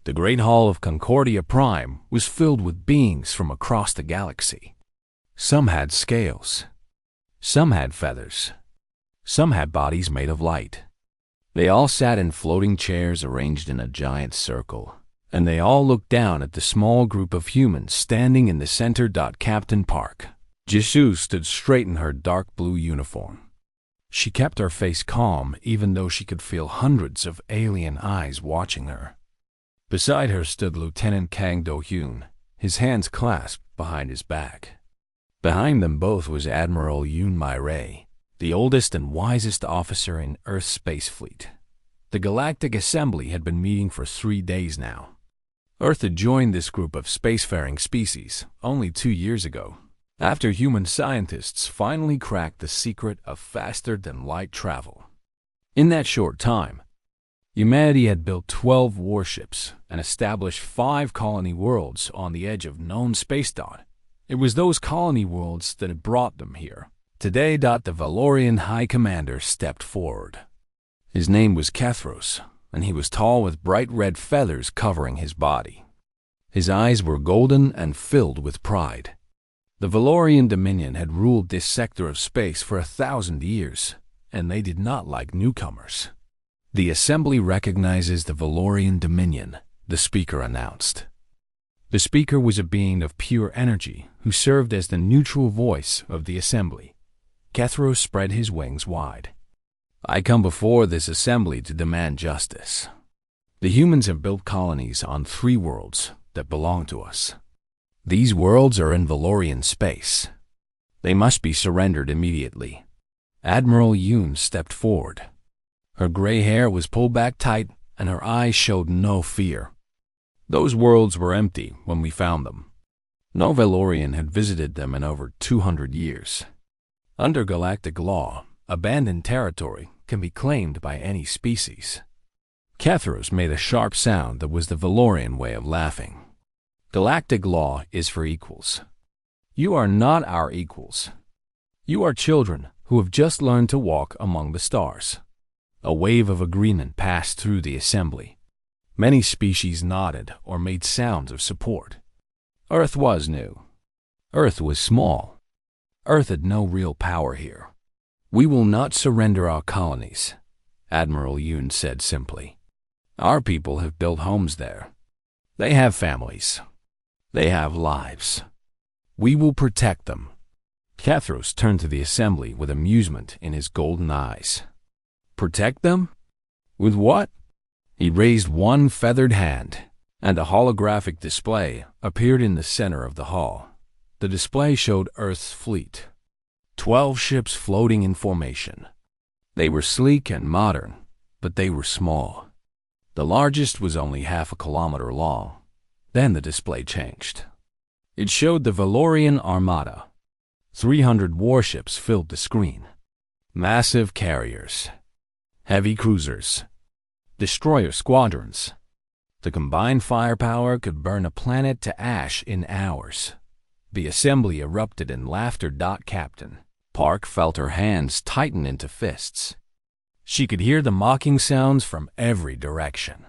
The Great Hall of Concordia Prime was filled with beings from across the galaxy. Some had scales. Some had feathers. Some had bodies made of light. They all sat in floating chairs arranged in a giant circle, and they all looked down at the small group of humans standing in the center. Captain Park. Jisoo stood straight in her dark blue uniform. She kept her face calm even though she could feel hundreds of alien eyes watching her. Beside her stood Lieutenant Kang Do-hyun, his hands clasped behind his back. Behind them both was Admiral Yoon Mi-rae, the oldest and wisest officer in Earth's space fleet. The Galactic Assembly had been meeting for 3 days now. Earth had joined this group of spacefaring species only 2 years ago, after human scientists finally cracked the secret of faster-than-light travel. In that short time, humanity had built 12 warships and established 5 colony worlds on the edge of known space. It was those colony worlds that had brought them here. Today, the Valorian High Commander stepped forward. His name was Kethros, and he was tall with bright red feathers covering his body. His eyes were golden and filled with pride. The Valorian Dominion had ruled this sector of space for 1,000 years, and they did not like newcomers. The Assembly recognizes the Valorian Dominion, the speaker announced. The speaker was a being of pure energy who served as the neutral voice of the Assembly. Kethros spread his wings wide. I come before this Assembly to demand justice. The humans have built colonies on 3 worlds that belong to us. These worlds are in Valorian space. They must be surrendered immediately. Admiral Yoon stepped forward. Her gray hair was pulled back tight, and her eyes showed no fear. Those worlds were empty when we found them. No Valorian had visited them in over 200 years. Under galactic law, abandoned territory can be claimed by any species. Kethros made a sharp sound that was the Valorian way of laughing. Galactic law is for equals. You are not our equals. You are children who have just learned to walk among the stars. A wave of agreement passed through the Assembly. Many species nodded or made sounds of support. Earth was new. Earth was small. Earth had no real power here. We will not surrender our colonies, Admiral Yoon said simply. Our people have built homes there. They have families. They have lives. We will protect them. Kethros turned to the Assembly with amusement in his golden eyes. Protect them? With what? He raised one feathered hand, and a holographic display appeared in the center of the hall. The display showed Earth's fleet. 12 ships floating in formation. They were sleek and modern, but they were small. The largest was only half a kilometer long. Then the display changed. It showed the Valorian Armada. 300 warships filled the screen. Massive carriers. Heavy cruisers. Destroyer squadrons. The combined firepower could burn a planet to ash in hours. The Assembly erupted in laughter. Captain Park felt her hands tighten into fists. She could hear the mocking sounds from every direction.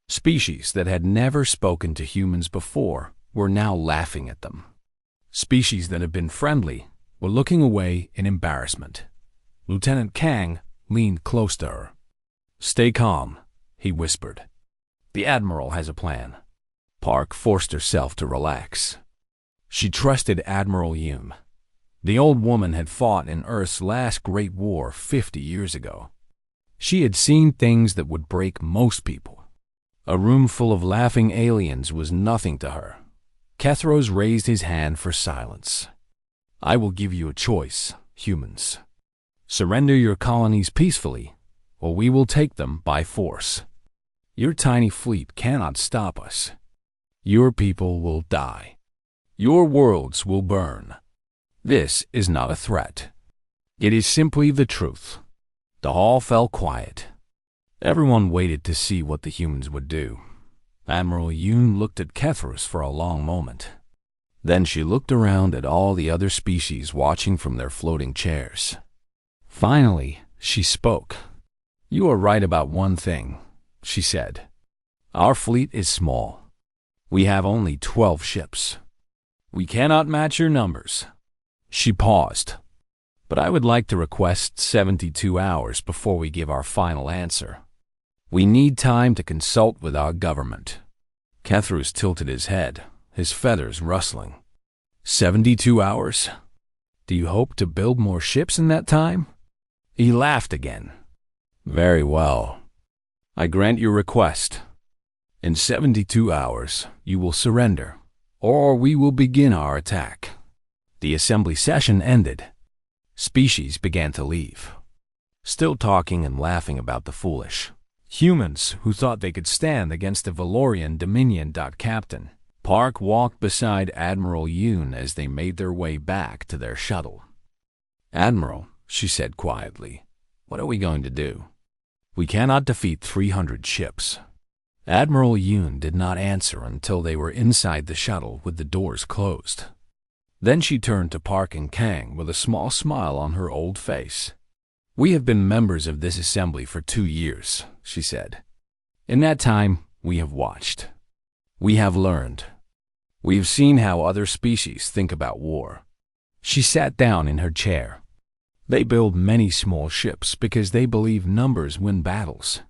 Species that had never spoken to humans before were now laughing at them. Species that had been friendly were looking away in embarrassment. Lieutenant Kang leaned close to her. Stay calm, he whispered. The Admiral has a plan. Park forced herself to relax. She trusted Admiral Yoon. The old woman had fought in Earth's last great war 50 years ago. She had seen things that would break most people. A room full of laughing aliens was nothing to her. Kethros raised his hand for silence. I will give you a choice, humans. Surrender your colonies peacefully, or we will take them by force. Your tiny fleet cannot stop us. Your people will die. Your worlds will burn. This is not a threat. It is simply the truth. The hall fell quiet. Everyone waited to see what the humans would do. Admiral Yoon looked at Kethros for a long moment. Then she looked around at all the other species watching from their floating chairs. Finally, she spoke. You are right about one thing, she said. Our fleet is small. We have only 12 ships. We cannot match your numbers." She paused. "But I would like to request 72 hours before we give our final answer. We need time to consult with our government." Kethrus tilted his head, his feathers rustling. 72 hours? Do you hope to build more ships in that time?" He laughed again. "Very well. I grant your request. In 72 hours, you will surrender, or we will begin our attack." The assembly session ended. Species began to leave, still talking and laughing about the foolish humans who thought they could stand against the Valorian Dominion. Captain Park walked beside Admiral Yoon as they made their way back to their shuttle. "Admiral," she said quietly, "what are we going to do? We cannot defeat 300 ships." Admiral Yoon did not answer until they were inside the shuttle with the doors closed. Then she turned to Park and Kang with a small smile on her old face. "We have been members of this assembly for 2 years," she said. "In that time, we have watched. We have learned. We have seen how other species think about war." She sat down in her chair. "They build many small ships because they believe numbers win battles.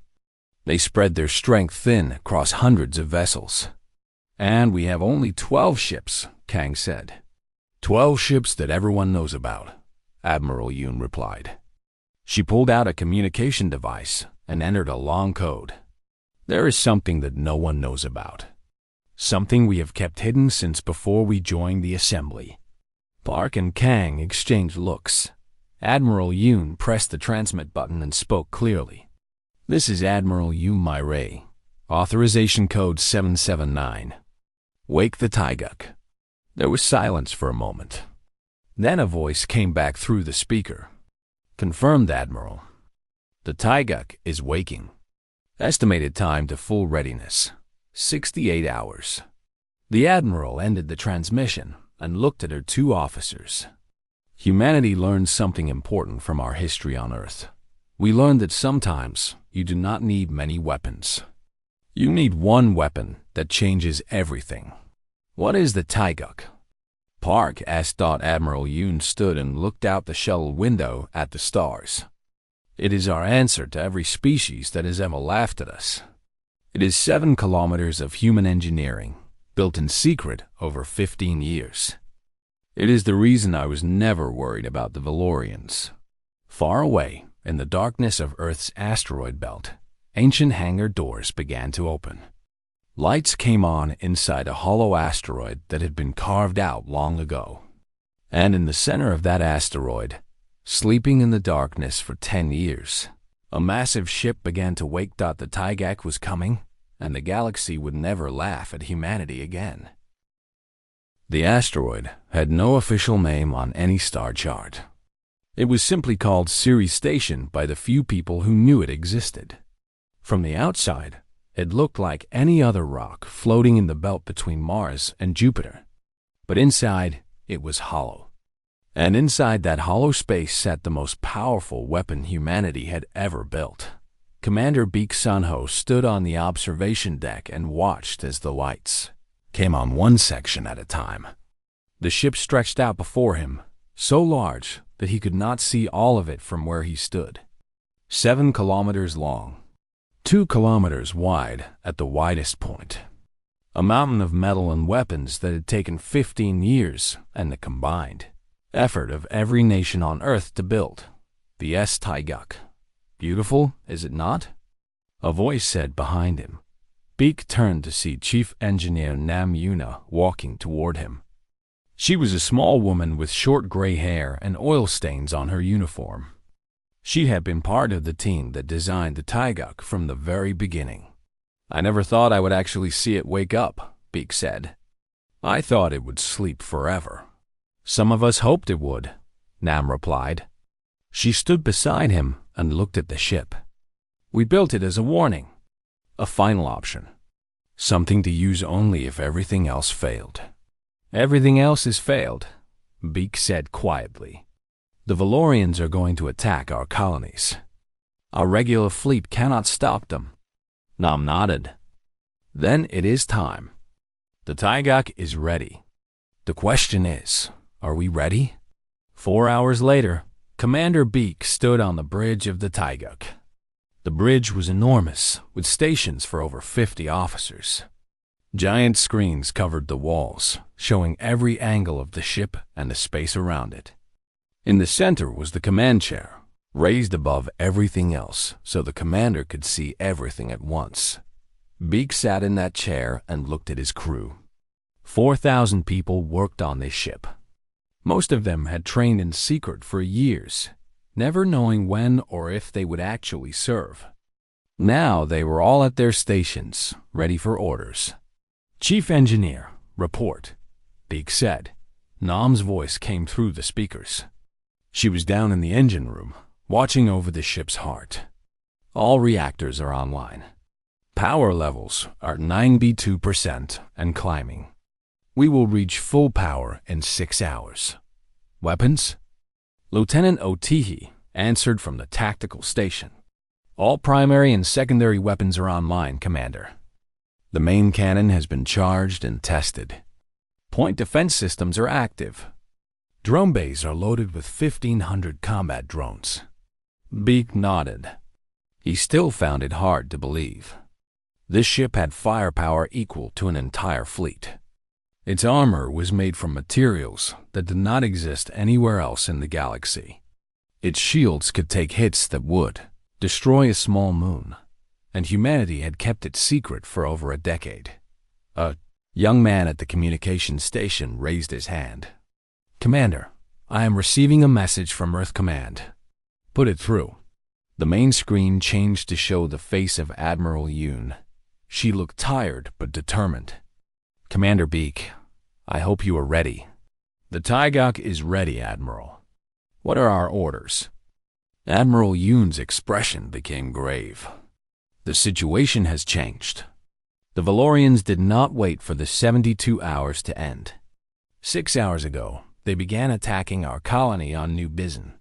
They spread their strength thin across hundreds of vessels. And we have only 12 ships," Kang said. 12 ships that everyone knows about," Admiral Yoon replied. She pulled out a communication device and entered a long code. "There is something that no one knows about. Something we have kept hidden since before we joined the assembly." Park and Kang exchanged looks. Admiral Yoon pressed the transmit button and spoke clearly. "This is Admiral Yoon Myray. Authorization code 779. Wake the Taiguk." There was silence for a moment. Then a voice came back through the speaker. "Confirmed, Admiral. The Taiguk is waking. Estimated time to full readiness, 68 hours." The Admiral ended the transmission and looked at her 2 officers. "Humanity learned something important from our history on Earth. We learned that sometimes you do not need many weapons. You need one weapon that changes everything." "What is the Taiguk?" Park asked. Admiral Yoon stood and looked out the shuttle window at the stars. "It is our answer to every species that has ever laughed at us. It is 7 kilometers of human engineering, built in secret over 15 years. It is the reason I was never worried about the Valorians." Far away, in the darkness of Earth's asteroid belt, ancient hangar doors began to open. Lights came on inside a hollow asteroid that had been carved out long ago. And in the center of that asteroid, sleeping in the darkness for 10 years, a massive ship began to wake. The Taiguk was coming, and the galaxy would never laugh at humanity again. The asteroid had no official name on any star chart. It was simply called Ceres Station by the few people who knew it existed. From the outside, it looked like any other rock floating in the belt between Mars and Jupiter. But inside, it was hollow. And inside that hollow space sat the most powerful weapon humanity had ever built. Commander Beek Sunho stood on the observation deck and watched as the lights came on one section at a time. The ship stretched out before him, so large that he could not see all of it from where he stood. 7 kilometers long, 2 kilometers wide at the widest point. A mountain of metal and weapons that had taken 15 years and the combined effort of every nation on Earth to build. The Taiguk. Beautiful, is it not? A voice said behind him. Beek turned to see Chief Engineer Nam Yuna walking toward him. She was a small woman with short gray hair and oil stains on her uniform. She had been part of the team that designed the Taiguk from the very beginning. "I never thought I would actually see it wake up," Beek said. "I thought it would sleep forever." "Some of us hoped it would," Nam replied. She stood beside him and looked at the ship. "We built it as a warning, a final option, something to use only if everything else failed." "Everything else has failed," Beek said quietly. "The Valorians are going to attack our colonies. Our regular fleet cannot stop them." Nam nodded. Then it is time. The Taigak is ready. The question is, are we ready? 4 hours later, Commander Beak stood on the bridge of the Taigak. The bridge was enormous, with stations for over 50 officers. Giant screens covered the walls, showing every angle of the ship and the space around it. In the center was the command chair, raised above everything else so the commander could see everything at once. Beak sat in that chair and looked at his crew. 4,000 people worked on this ship. Most of them had trained in secret for years, never knowing when or if they would actually serve. Now they were all at their stations, ready for orders. "Chief Engineer, report," Beak said. Nam's voice came through the speakers. She was down in the engine room, watching over the ship's heart. "All reactors are online. Power levels are 92% and climbing. We will reach full power in 6 hours. Weapons?" Lieutenant Otihi answered from the tactical station. "All primary and secondary weapons are online, Commander. The main cannon has been charged and tested. Point defense systems are active. Drone bays are loaded with 1,500 combat drones." Beak nodded. He still found it hard to believe. This ship had firepower equal to an entire fleet. Its armor was made from materials that did not exist anywhere else in the galaxy. Its shields could take hits that would destroy a small moon, and humanity had kept it secret for over a decade. A young man at the communications station raised his hand. "Commander, I am receiving a message from Earth Command." "Put it through." The main screen changed to show the face of Admiral Yoon. She looked tired but determined. "Commander Beak, I hope you are ready." "The Taigak is ready, Admiral." "What are our orders?" Admiral Yoon's expression became grave. "The situation has changed. The Valorians did not wait for the 72 hours to end. 6 hours ago, they began attacking our colony on New Bizan."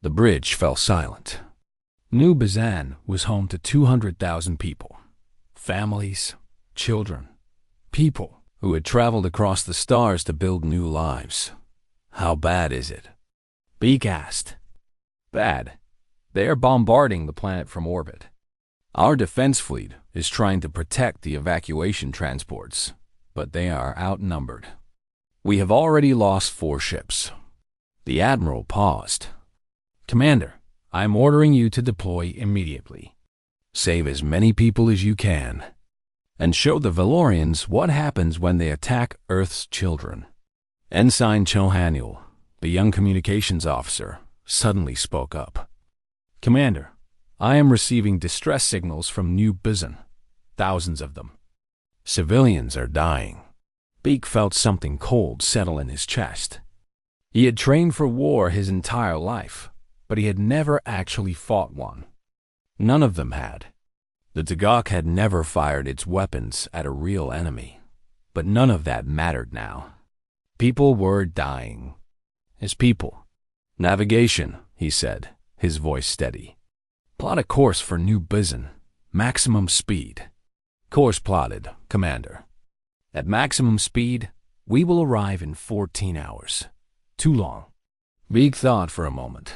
The bridge fell silent. New Bizan was home to 200,000 people. Families, children, people who had traveled across the stars to build new lives. "How bad is it?" Beak asked. "Bad. They are bombarding the planet from orbit. Our defense fleet is trying to protect the evacuation transports, but they are outnumbered. We have already lost 4 ships." The Admiral paused. "Commander, I am ordering you to deploy immediately. Save as many people as you can, and show the Valorians what happens when they attack Earth's children." Ensign Cho Haniel, the young communications officer, suddenly spoke up. "Commander, I am receiving distress signals from New Bizan, thousands of them. Civilians are dying." Beak felt something cold settle in his chest. He had trained for war his entire life, but he had never actually fought one. None of them had. The Taigak had never fired its weapons at a real enemy, but none of that mattered now. People were dying. His people. "Navigation," he said, his voice steady. "Plot a course for New Bizan. Maximum speed." "Course plotted, Commander." "At maximum speed, we will arrive in 14 hours. Too long." Beak thought for a moment.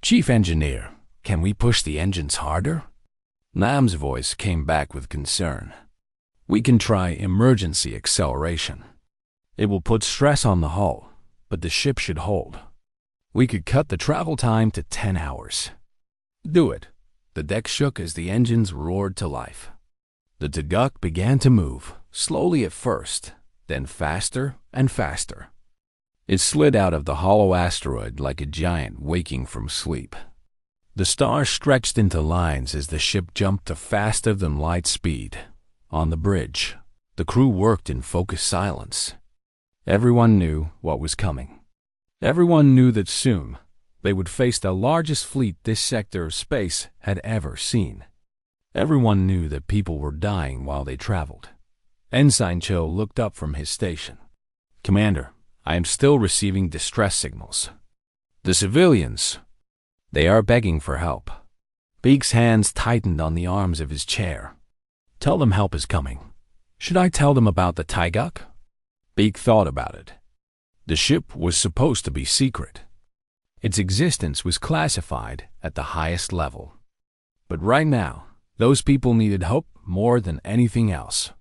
"Chief Engineer, can we push the engines harder?" Nam's voice came back with concern. "We can try emergency acceleration. It will put stress on the hull, but the ship should hold. We could cut the travel time to 10 hours. "Do it." The deck shook as the engines roared to life. The Taigak began to move, slowly at first, then faster and faster. It slid out of the hollow asteroid like a giant waking from sleep. The stars stretched into lines as the ship jumped to faster-than-light speed. On the bridge, the crew worked in focused silence. Everyone knew what was coming. Everyone knew that soon they would face the largest fleet this sector of space had ever seen. Everyone knew that people were dying while they traveled. Ensign Cho looked up from his station. "Commander, I am still receiving distress signals. The civilians, they are begging for help." Beak's hands tightened on the arms of his chair. "Tell them help is coming. Should I tell them about the Taiguk? Beak thought about it. The ship was supposed to be secret. Its existence was classified at the highest level. But right now, those people needed hope more than anything else.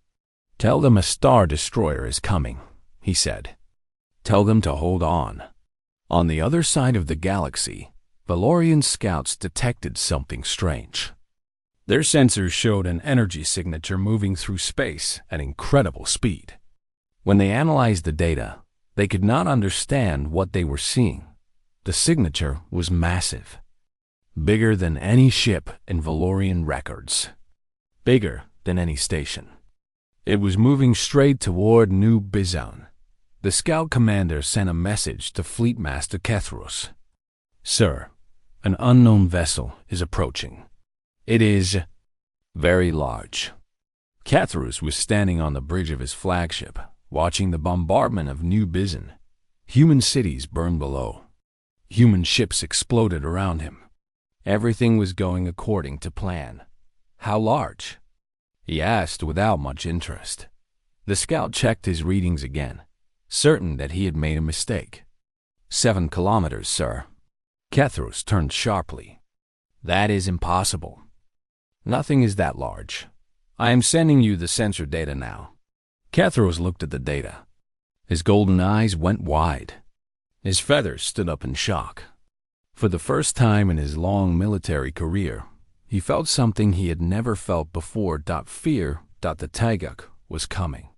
Tell them a star destroyer is coming, he said. Tell them to hold on. On the other side of the galaxy, Valorian scouts detected something strange. Their sensors showed an energy signature moving through space at incredible speed. When they analyzed the data, they could not understand what they were seeing. The signature was massive. Bigger than any ship in Valorian records. Bigger than any station. It was moving straight toward New Bizon. The scout commander sent a message to Fleet Master Kethros. Sir, an unknown vessel is approaching. It is very large. Kethros was standing on the bridge of his flagship, watching the bombardment of New Bizon. Human cities burned below. Human ships exploded around him. Everything was going according to plan. How large? He asked without much interest. The scout checked his readings again, certain that he had made a mistake. 7 kilometers, sir. Kethros turned sharply. That is impossible. Nothing is that large. I am sending you the sensor data now. Kethros looked at the data. His golden eyes went wide. His feathers stood up in shock. For the first time in his long military career, he felt something he had never felt before. Fear that the Taiguk was coming.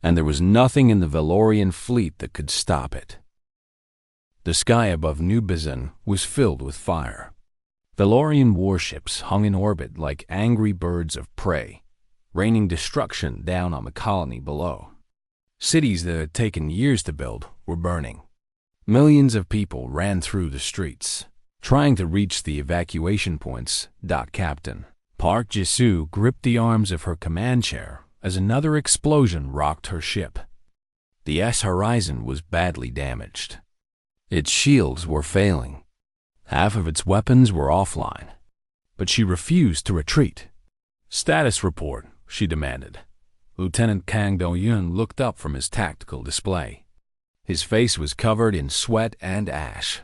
And there was nothing in the Valorian fleet that could stop it. The sky above New Bizon was filled with fire. Valorian warships hung in orbit like angry birds of prey, raining destruction down on the colony below. Cities that had taken years to build were burning. Millions of people ran through the streets, trying to reach the evacuation points. Captain Park Jisoo gripped the arms of her command chair as another explosion rocked her ship. The S Horizon was badly damaged. Its shields were failing. Half of its weapons were offline. But she refused to retreat. Status report, she demanded. Lieutenant Kang Do-yun looked up from his tactical display. His face was covered in sweat and ash.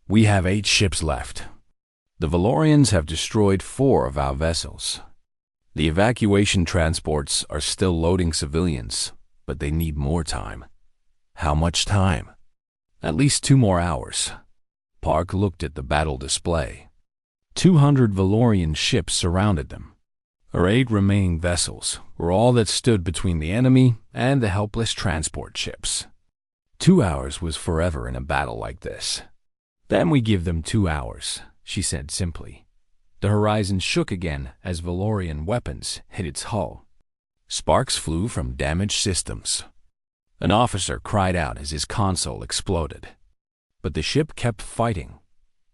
We have 8 ships left. The Valorians have destroyed 4 of our vessels. The evacuation transports are still loading civilians, but they need more time. How much time? At least 2 more hours. Park looked at the battle display. 200 Valorian ships surrounded them. Her 8 remaining vessels were all that stood between the enemy and the helpless transport ships. 2 hours was forever in a battle like this. Then we give them 2 hours, she said simply. The horizon shook again as Valorian weapons hit its hull. Sparks flew from damaged systems. An officer cried out as his console exploded. But the ship kept fighting.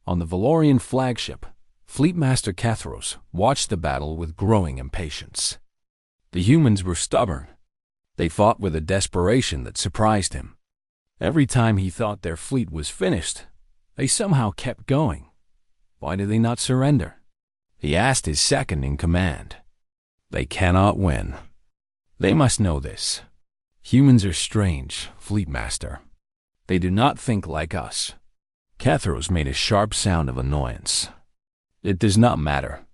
On the Valorian flagship, Fleet Master Kethros watched the battle with growing impatience. The humans were stubborn. They fought with a desperation that surprised him. Every time he thought their fleet was finished, they somehow kept going. Why did they not surrender? He asked his second in command. They cannot win. They must know this. Humans are strange, Fleet Master. They do not think like us. Kethros made a sharp sound of annoyance. It does not matter.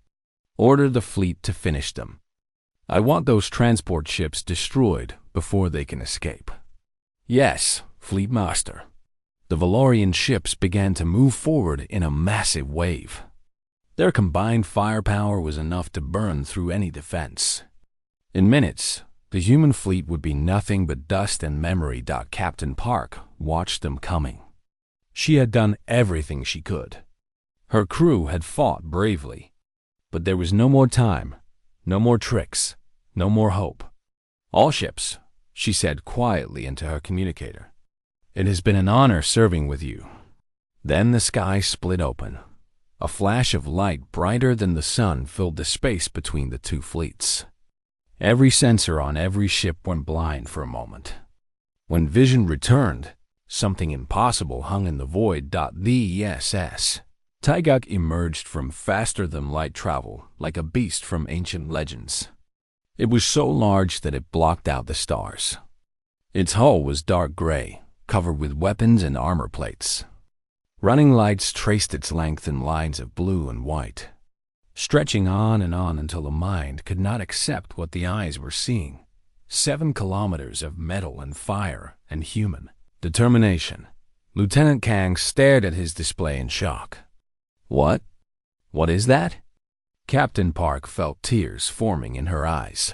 Order the fleet to finish them. I want those transport ships destroyed before they can escape. Yes, Fleet Master. The Valorian ships began to move forward in a massive wave. Their combined firepower was enough to burn through any defense. In minutes, the human fleet would be nothing but dust and memory. Captain Park watched them coming. She had done everything she could. Her crew had fought bravely. But there was no more time, no more tricks, no more hope. All ships, she said quietly into her communicator. It has been an honor serving with you. Then the sky split open. A flash of light brighter than the sun filled the space between the 2 fleets. Every sensor on every ship went blind for a moment. When vision returned, something impossible hung in the void. The SS Taiguk emerged from faster-than-light travel like a beast from ancient legends. It was so large that it blocked out the stars. Its hull was dark gray, covered with weapons and armor plates. Running lights traced its length in lines of blue and white, stretching on and on until the mind could not accept what the eyes were seeing. 7 kilometers of metal and fire and human determination. Lieutenant Kang stared at his display in shock. What? What is that? Captain Park felt tears forming in her eyes.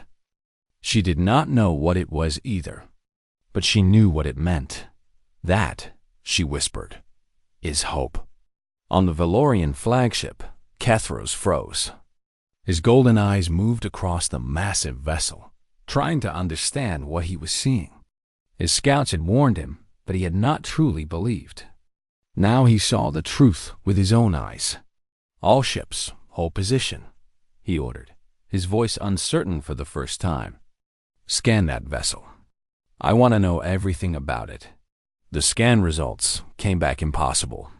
She did not know what it was either, but she knew what it meant. That, she whispered, is hope. On the Valorian flagship, Kethros froze. His golden eyes moved across the massive vessel, trying to understand what he was seeing. His scouts had warned him, but he had not truly believed. Now he saw the truth with his own eyes. All ships, hold position, he ordered, his voice uncertain for the first time. Scan that vessel. I want to know everything about it. The scan results came back impossible.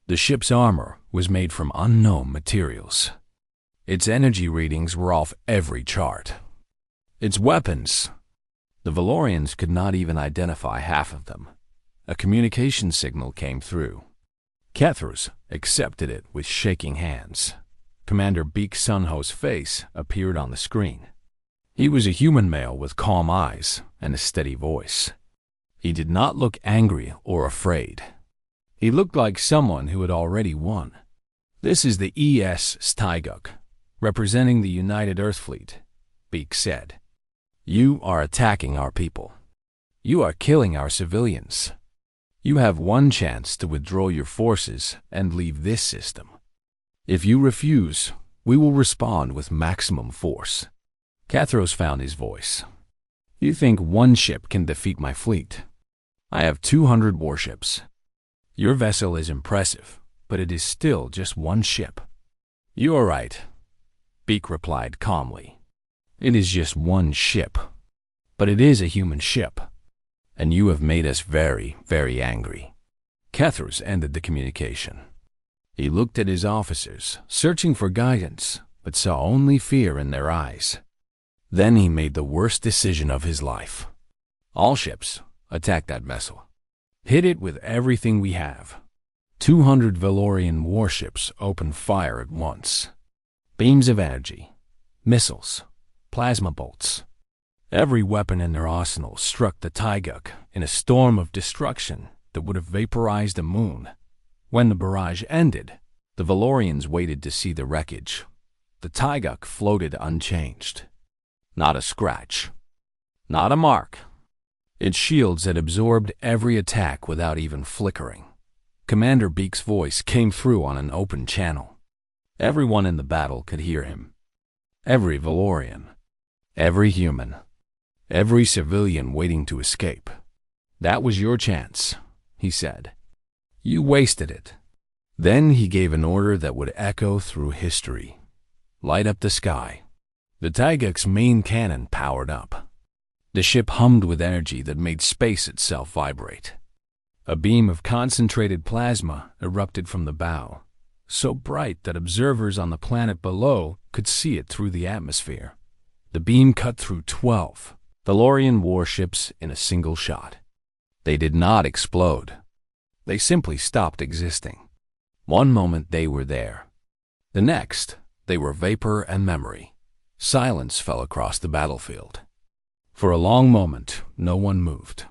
The ship's armor was made from unknown materials. Its energy readings were off every chart. Its weapons, the Valorians could not even identify half of them. A communication signal came through. Kethros accepted it with shaking hands. Commander Beak Sunho's face appeared on the screen. He was a human male with calm eyes and a steady voice. He did not look angry or afraid. He looked like someone who had already won. This is the ES Styguk, representing the United Earth Fleet, Beak said. You are attacking our people. You are killing our civilians. You have one chance to withdraw your forces and leave this system. If you refuse, we will respond with maximum force. Kethros found his voice. You think one ship can defeat my fleet? I have 200 warships. Your vessel is impressive, but it is still just one ship. You are right, Beak replied calmly. It is just one ship, but it is a human ship, and you have made us very, very angry. Kethros ended the communication. He looked at his officers, searching for guidance, but saw only fear in their eyes. Then he made the worst decision of his life. All ships, attack that vessel. Hit it with everything we have. 200 Valorian warships opened fire at once. Beams of energy, missiles, plasma bolts. Every weapon in their arsenal struck the Tyguk in a storm of destruction that would have vaporized the moon. When the barrage ended, the Valorians waited to see the wreckage. The Tyguk floated unchanged. Not a scratch. Not a mark. Its shields had absorbed every attack without even flickering. Commander Beak's voice came through on an open channel. Everyone in the battle could hear him. Every Valorian. Every human. Every civilian waiting to escape. That was your chance, he said. You wasted it. Then he gave an order that would echo through history. Light up the sky. The Tyguk's main cannon powered up. The ship hummed with energy that made space itself vibrate. A beam of concentrated plasma erupted from the bow, so bright that observers on the planet below could see it through the atmosphere. The beam cut through 12 Valorian warships in a single shot. They did not explode. They simply stopped existing. One moment they were there. The next, they were vapor and memory. Silence fell across the battlefield. For a long moment, no one moved.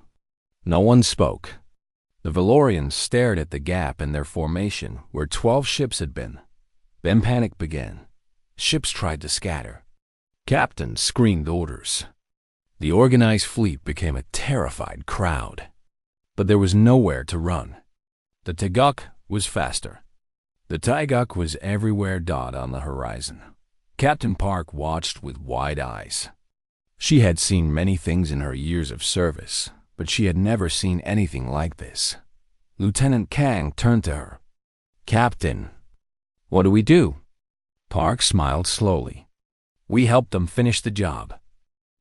No one spoke. The Valorians stared at the gap in their formation where 12 ships had been. Then panic began. Ships tried to scatter. Captains screamed orders. The organized fleet became a terrified crowd. But there was nowhere to run. The Tyguk was faster. The Tyguk was everywhere dot on the horizon. Captain Park watched with wide eyes. She had seen many things in her years of service, but she had never seen anything like this. Lieutenant Kang turned to her. Captain, what do we do? Park smiled slowly. We helped them finish the job.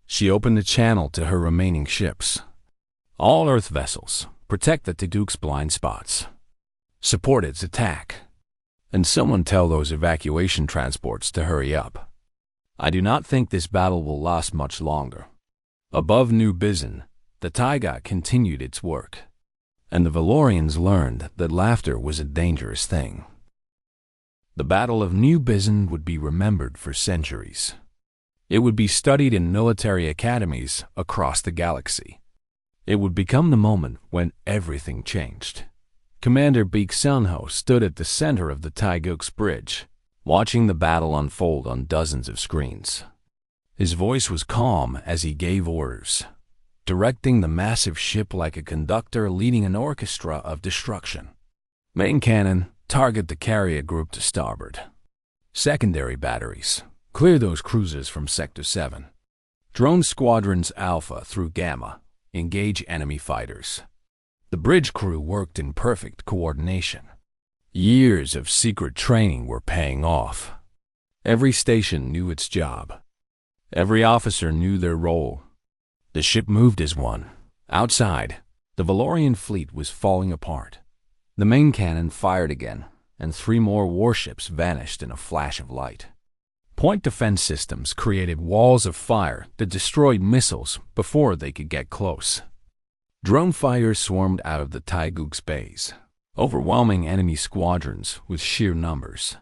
She opened the channel to her remaining ships. All Earth vessels, protect the Tyguk's blind spots. Support its attack. And someone tell those evacuation transports to hurry up. I do not think this battle will last much longer. Above New Bizen, the Taiga continued its work, and the Valorians learned that laughter was a dangerous thing. The Battle of New Bizen would be remembered for centuries. It would be studied in military academies across the galaxy. It would become the moment when everything changed. Commander Beek Sunho stood at the center of the Taiguk's bridge, watching the battle unfold on dozens of screens. His voice was calm as he gave orders, directing the massive ship like a conductor leading an orchestra of destruction. Main cannon, target the carrier group to starboard. Secondary batteries, clear those cruisers from Sector 7. Drone squadrons Alpha through Gamma, engage enemy fighters. The bridge crew worked in perfect coordination. Years of secret training were paying off. Every station knew its job. Every officer knew their role. The ship moved as one. Outside, the Valorian fleet was falling apart. The main cannon fired again, and 3 more warships vanished in a flash of light. Point defense systems created walls of fire that destroyed missiles before they could get close. Drone fighters swarmed out of the Taiguk's bays, overwhelming enemy squadrons with sheer numbers.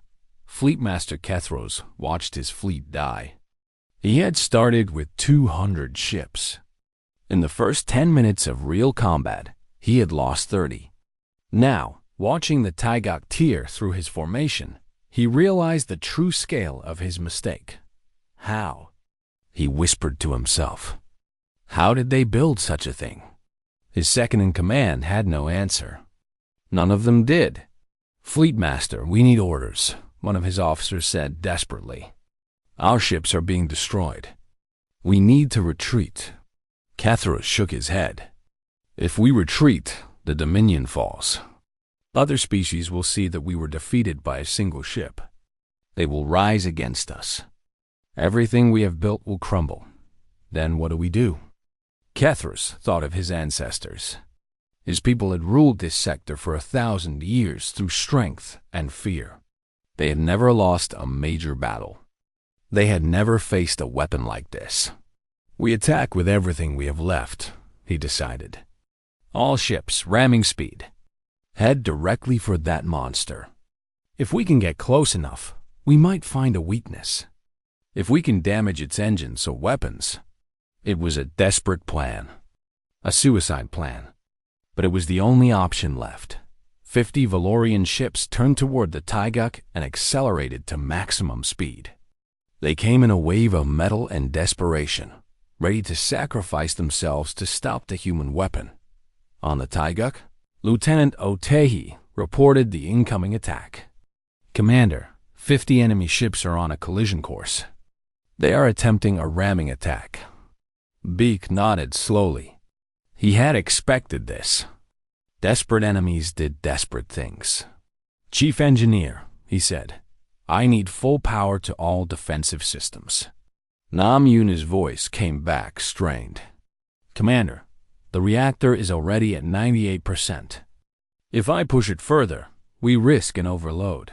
Fleetmaster Kethros watched his fleet die. He had started with 200 ships. In the first 10 minutes of real combat, he had lost 30. Now, watching the Taiguk tear through his formation, he realized the true scale of his mistake. How? He whispered to himself. How did they build such a thing? His second-in-command had no answer. None of them did. "Fleetmaster, we need orders," one of his officers said desperately. "Our ships are being destroyed. We need to retreat." Kethros shook his head. "If we retreat, the Dominion falls. Other species will see that we were defeated by a single ship. They will rise against us. Everything we have built will crumble. Then what do we do?" Kethros thought of his ancestors. His people had ruled this sector for 1,000 years through strength and fear. They had never lost a major battle. They had never faced a weapon like this. "We attack with everything we have left," he decided. "All ships, ramming speed. Head directly for that monster. If we can get close enough, we might find a weakness. If we can damage its engines or weapons." It was a desperate plan. A suicide plan. But it was the only option left. 50 Valorian ships turned toward the Taiguk and accelerated to maximum speed. They came in a wave of metal and desperation, ready to sacrifice themselves to stop the human weapon. On the Taiguk, Lieutenant Otehi reported the incoming attack. "Commander, 50 enemy ships are on a collision course. They are attempting a ramming attack." Beek nodded slowly. He had expected this. Desperate enemies did desperate things. "Chief Engineer," he said, "I need full power to all defensive systems." Nam Yuna's voice came back strained. "Commander, the reactor is already at 98%. If I push it further, we risk an overload.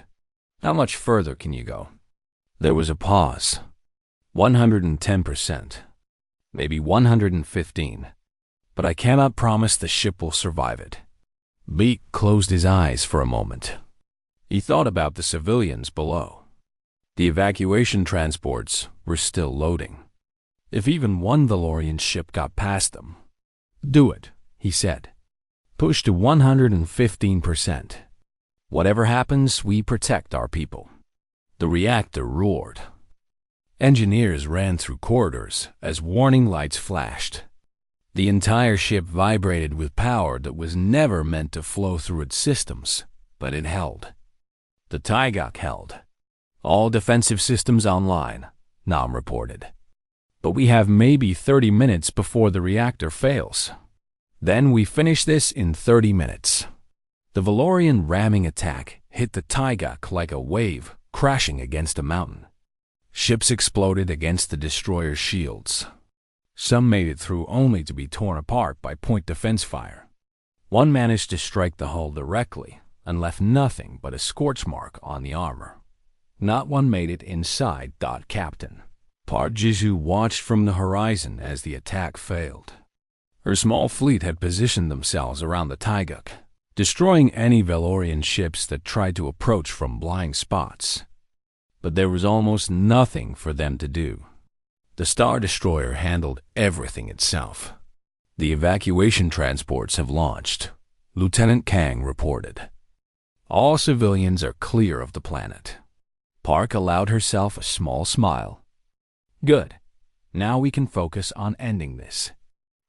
How much further can you go?" There was a pause. 110%. Maybe 115. But I cannot promise the ship will survive it. Beek closed his eyes for a moment. He thought about the civilians below. The evacuation transports were still loading. If even one Valorian ship got past them. "Do it," he said. "Push to 115%. Whatever happens, we protect our people." The reactor roared. Engineers ran through corridors as warning lights flashed. The entire ship vibrated with power that was never meant to flow through its systems, but it held. The Taiguk held. "All defensive systems online," Nam reported. "But we have maybe 30 minutes before the reactor fails. Then we finish this in 30 minutes." The Valorian ramming attack hit the Taiguk like a wave crashing against a mountain. Ships exploded against the destroyer's shields. Some made it through only to be torn apart by point defense fire. One managed to strike the hull directly and left nothing but a scorch mark on the armor. Not one made it inside. Captain. Park Jisoo watched from the horizon as the attack failed. Her small fleet had positioned themselves around the Taeguk, destroying any Valorian ships that tried to approach from blind spots. But there was almost nothing for them to do. The Star Destroyer handled everything itself. The evacuation transports have launched, Lieutenant Kang reported. All civilians are clear of the planet. Park allowed herself a small smile. Good. Now we can focus on ending this.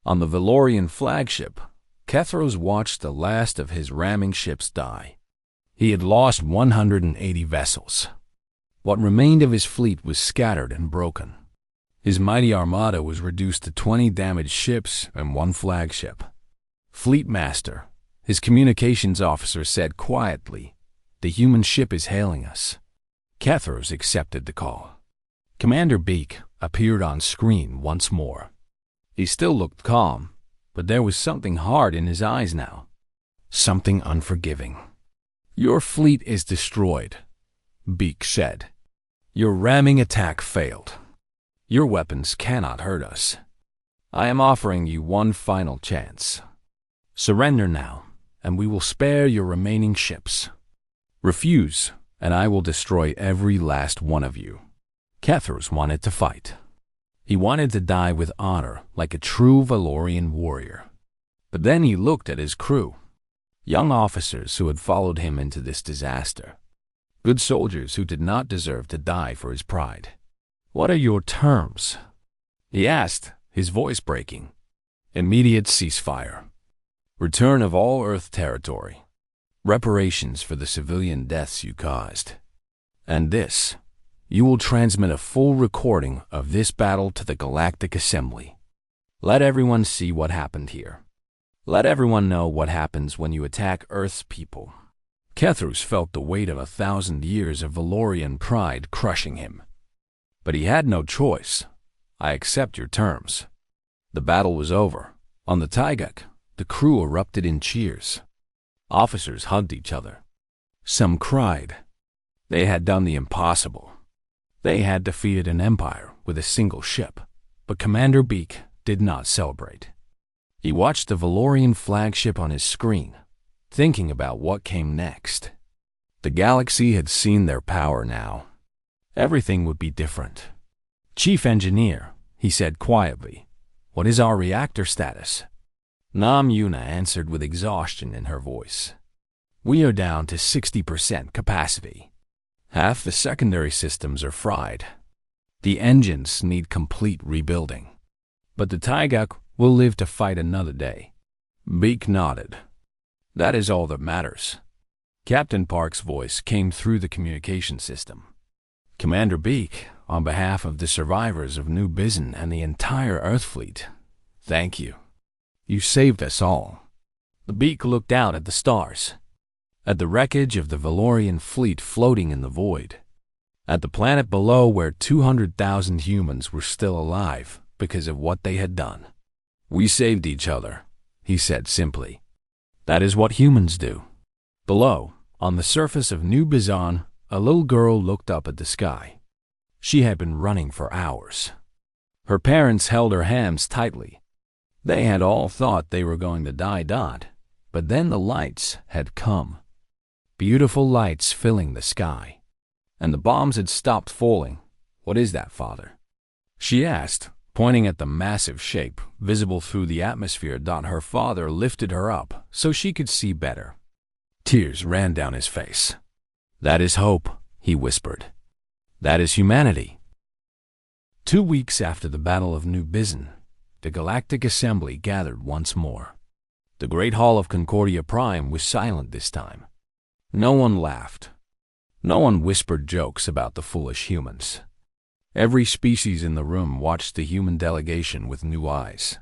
On the Valorian flagship, Kethros watched the last of his ramming ships die. He had lost 180 vessels. What remained of his fleet was scattered and broken. His mighty armada was reduced to 20 damaged ships and 1 flagship. Fleet Master, his communications officer, said quietly, "The human ship is hailing us." Kethros accepted the call. Commander Beak appeared on screen once more. He still looked calm, but there was something hard in his eyes now. Something unforgiving. "Your fleet is destroyed," Beak said. "Your ramming attack failed. Your weapons cannot hurt us. I am offering you one final chance. Surrender now, and we will spare your remaining ships. Refuse, and I will destroy every last one of you." Kethros wanted to fight. He wanted to die with honor like a true Valorian warrior. But then he looked at his crew, young officers who had followed him into this disaster. Good soldiers who did not deserve to die for his pride. "What are your terms?" he asked, his voice breaking. "Immediate ceasefire. Return of all Earth territory. Reparations for the civilian deaths you caused. And this, you will transmit a full recording of this battle to the Galactic Assembly. Let everyone see what happened here. Let everyone know what happens when you attack Earth's people." Kethros felt the weight of 1,000 years of Valorian pride crushing him. But he had no choice. "I accept your terms." The battle was over. On the Taeguk, the crew erupted in cheers. Officers hugged each other. Some cried. They had done the impossible. They had defeated an empire with a single ship. But Commander Beak did not celebrate. He watched the Valorian flagship on his screen, thinking about what came next. The galaxy had seen their power now. Everything would be different. "Chief Engineer," he said quietly, "what is our reactor status?" Nam Yuna answered with exhaustion in her voice. "We are down to 60% capacity. Half the secondary systems are fried. The engines need complete rebuilding. But the Taeguk will live to fight another day." Beak nodded. "That is all that matters." Captain Park's voice came through the communication system. "Commander Beak, on behalf of the survivors of New Bizen and the entire Earth fleet, thank you. You saved us all." The Beak looked out at the stars, at the wreckage of the Valorian fleet floating in the void, at the planet below where 200,000 humans were still alive because of what they had done. "We saved each other," he said simply. "That is what humans do." Below, on the surface of New Bizen, a little girl looked up at the sky. She had been running for hours. Her parents held her hands tightly. They had all thought they were going to die. But then the lights had come. Beautiful lights filling the sky. And the bombs had stopped falling. "What is that, Father?" she asked, pointing at the massive shape visible through the atmosphere. Her father lifted her up so she could see better. Tears ran down his face. "That is hope," he whispered. "That is humanity." 2 weeks after the Battle of New Bizen, the Galactic Assembly gathered once more. The Great Hall of Concordia Prime was silent this time. No one laughed. No one whispered jokes about the foolish humans. Every species in the room watched the human delegation with new eyes.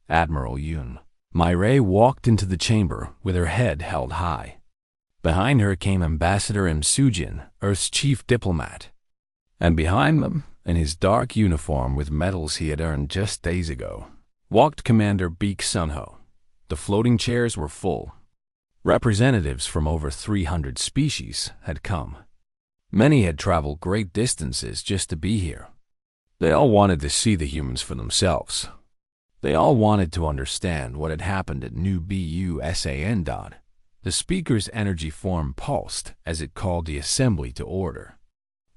Admiral Yun Mireille walked into the chamber with her head held high. Behind her came Ambassador Im Sujin, Earth's chief diplomat. And behind them, in his dark uniform with medals he had earned just days ago, walked Commander Beak Sunho. The floating chairs were full. Representatives from over 300 species had come. Many had traveled great distances just to be here. They all wanted to see the humans for themselves. They all wanted to understand what had happened at New BUSAN. The speaker's energy form pulsed as it called the assembly to order.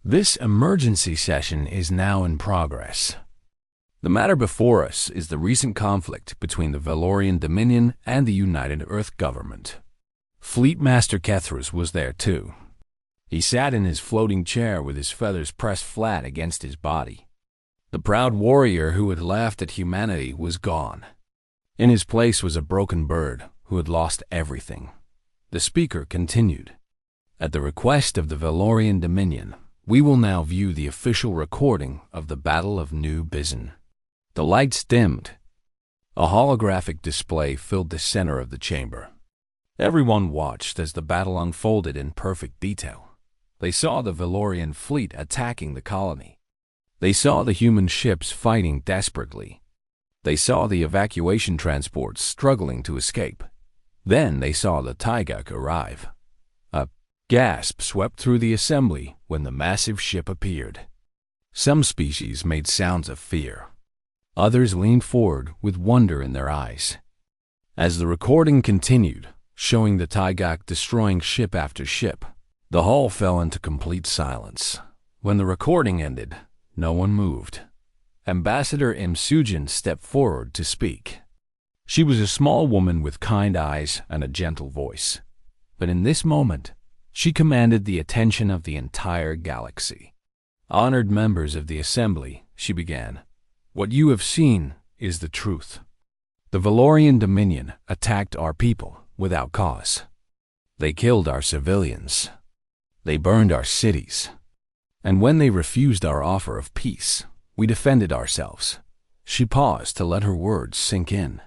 This emergency session is now in progress. The matter before us is the recent conflict between the Valorian Dominion and the United Earth Government. Fleet Master Kethrus was there too. He sat in his floating chair with his feathers pressed flat against his body. The proud warrior who had laughed at humanity was gone. In his place was a broken bird who had lost everything. The speaker continued. At the request of the Valorian Dominion, we will now view the official recording of the Battle of New Bizan. The lights dimmed. A holographic display filled the center of the chamber. Everyone watched as the battle unfolded in perfect detail. They saw the Valorian fleet attacking the colony. They saw the human ships fighting desperately. They saw the evacuation transports struggling to escape. Then they saw the Taigak arrive. A gasp swept through the assembly when the massive ship appeared. Some species made sounds of fear. Others leaned forward with wonder in their eyes. As the recording continued, showing the Taigak destroying ship after ship, the hall fell into complete silence. When the recording ended, no one moved. Ambassador Im Sujin stepped forward to speak. She was a small woman with kind eyes and a gentle voice. But in this moment, she commanded the attention of the entire galaxy. Honored members of the assembly, she began, what you have seen is the truth. The Valorian Dominion attacked our people without cause. They killed our civilians. They burned our cities. And when they refused our offer of peace, we defended ourselves. She paused to let her words sink in.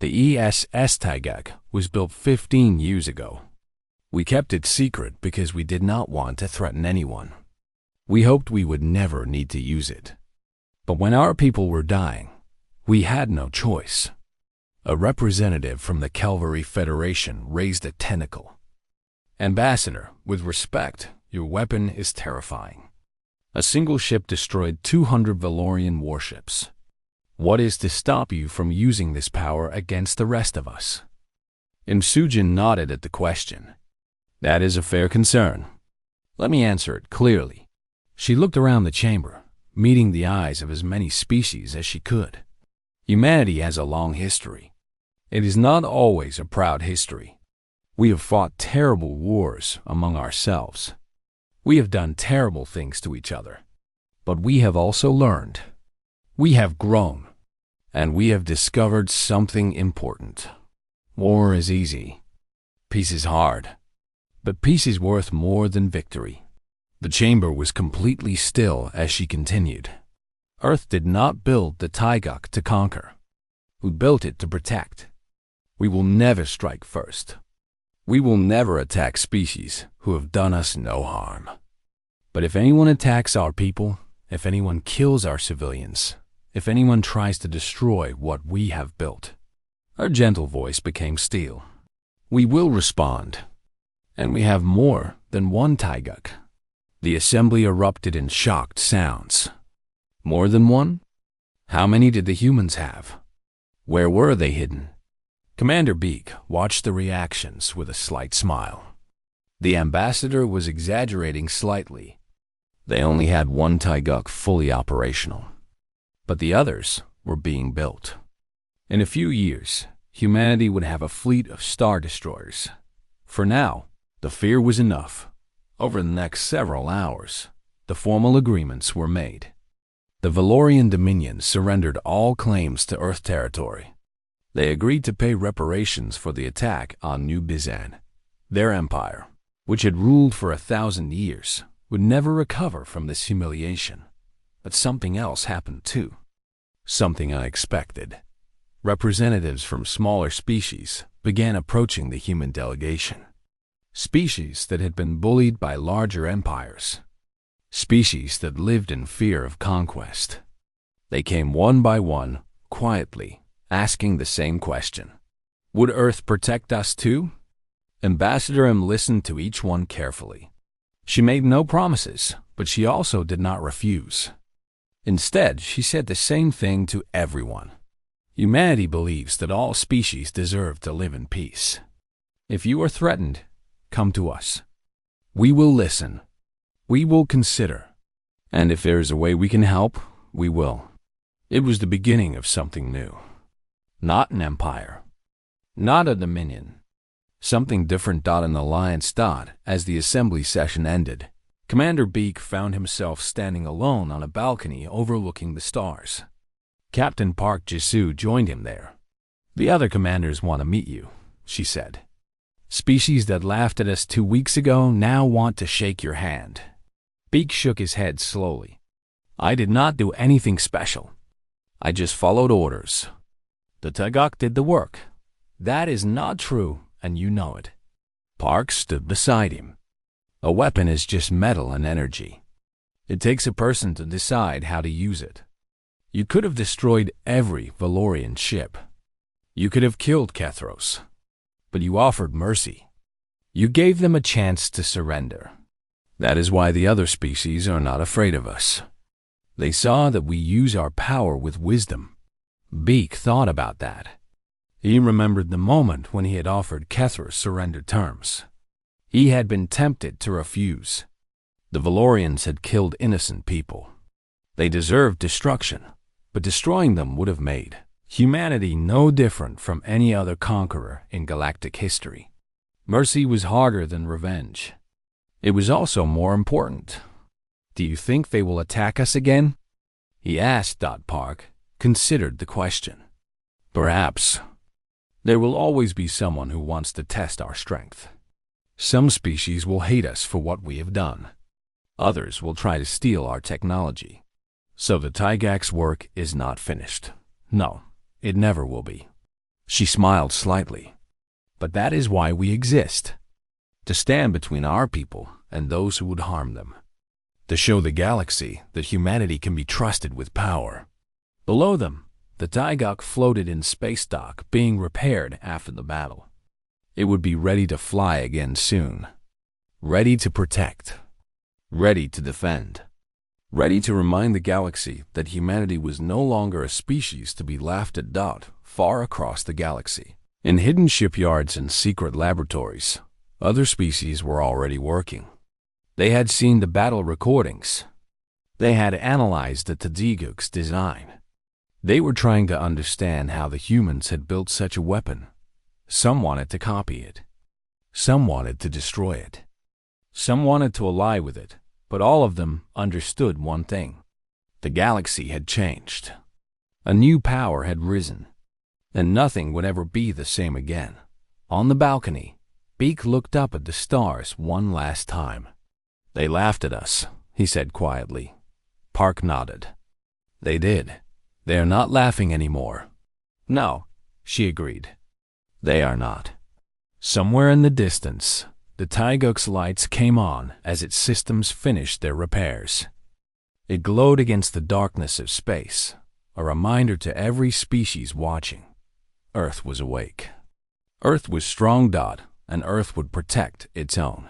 The ESS Taigak was built 15 years ago. We kept it secret because we did not want to threaten anyone. We hoped we would never need to use it. But when our people were dying, we had no choice. A representative from the Calvary Federation raised a tentacle. Ambassador, with respect, your weapon is terrifying. A single ship destroyed 200 Valorian warships. What is to stop you from using this power against the rest of us? Im Sujin nodded at the question. That is a fair concern. Let me answer it clearly. She looked around the chamber, meeting the eyes of as many species as she could. Humanity has a long history. It is not always a proud history. We have fought terrible wars among ourselves. We have done terrible things to each other. But we have also learned. We have grown. And we have discovered something important. War is easy. Peace is hard. But peace is worth more than victory. The chamber was completely still as she continued. Earth did not build the Taigak to conquer. We built it to protect. We will never strike first. We will never attack species who have done us no harm. But if anyone attacks our people, if anyone kills our civilians, if anyone tries to destroy what we have built, her gentle voice became steel. We will respond. And we have more than one Taigak. The assembly erupted in shocked sounds. More than one? How many did the humans have? Where were they hidden? Commander Beak watched the reactions with a slight smile. The ambassador was exaggerating slightly. They only had one Taigak fully operational. But the others were being built. In a few years, humanity would have a fleet of star destroyers. For now, the fear was enough. Over the next several hours, the formal agreements were made. The Valorian Dominion surrendered all claims to Earth territory. They agreed to pay reparations for the attack on New Bizan. Their empire, which had ruled for 1,000 years, would never recover from this humiliation. But something else happened too. Something unexpected. Representatives from smaller species began approaching the human delegation. Species that had been bullied by larger empires. Species that lived in fear of conquest. They came one by one, quietly, asking the same question. Would Earth protect us too? Ambassador M listened to each one carefully. She made no promises, but she also did not refuse. Instead, she said the same thing to everyone. Humanity believes that all species deserve to live in peace. If you are threatened, come to us. We will listen. We will consider. And if there is a way we can help, we will. It was the beginning of something new. Not an empire. Not a dominion. Something different. An alliance. As the assembly session ended, Commander Beak found himself standing alone on a balcony overlooking the stars. Captain Park Jisoo joined him there. The other commanders want to meet you, she said. Species that laughed at us 2 weeks ago now want to shake your hand. Beak shook his head slowly. I did not do anything special. I just followed orders. The Taigak did the work. That is not true, and you know it. Park stood beside him. A weapon is just metal and energy. It takes a person to decide how to use it. You could have destroyed every Valorian ship. You could have killed Kethros. But you offered mercy. You gave them a chance to surrender. That is why the other species are not afraid of us. They saw that we use our power with wisdom. Beak thought about that. He remembered the moment when he had offered Kethros surrender terms. He had been tempted to refuse. The Valorians had killed innocent people. They deserved destruction, but destroying them would have made humanity no different from any other conqueror in galactic history. Mercy was harder than revenge. It was also more important. Do you think they will attack us again? He asked. Park considered the question. Perhaps. There will always be someone who wants to test our strength. Some species will hate us for what we have done. Others will try to steal our technology. So the Taigak's work is not finished. No, it never will be. She smiled slightly. But that is why we exist. To stand between our people and those who would harm them. To show the galaxy that humanity can be trusted with power. Below them, the Taigak floated in space dock, being repaired after the battle. It would be ready to fly again soon. Ready to protect. Ready to defend. Ready to remind the galaxy that humanity was no longer a species to be laughed at. Far across the galaxy. In hidden shipyards and secret laboratories, other species were already working. They had seen the battle recordings. They had analyzed the Taigak's design. They were trying to understand how the humans had built such a weapon. Some wanted to copy it. Some wanted to destroy it. Some wanted to ally with it, but all of them understood one thing. The galaxy had changed. A new power had risen, and nothing would ever be the same again. On the balcony, Beak looked up at the stars one last time. They laughed at us, he said quietly. Park nodded. They did. They are not laughing anymore. No, she agreed. They are not. Somewhere in the distance, the Taigak's lights came on as its systems finished their repairs. It glowed against the darkness of space, a reminder to every species watching. Earth was awake. Earth was strong. And Earth would protect its own.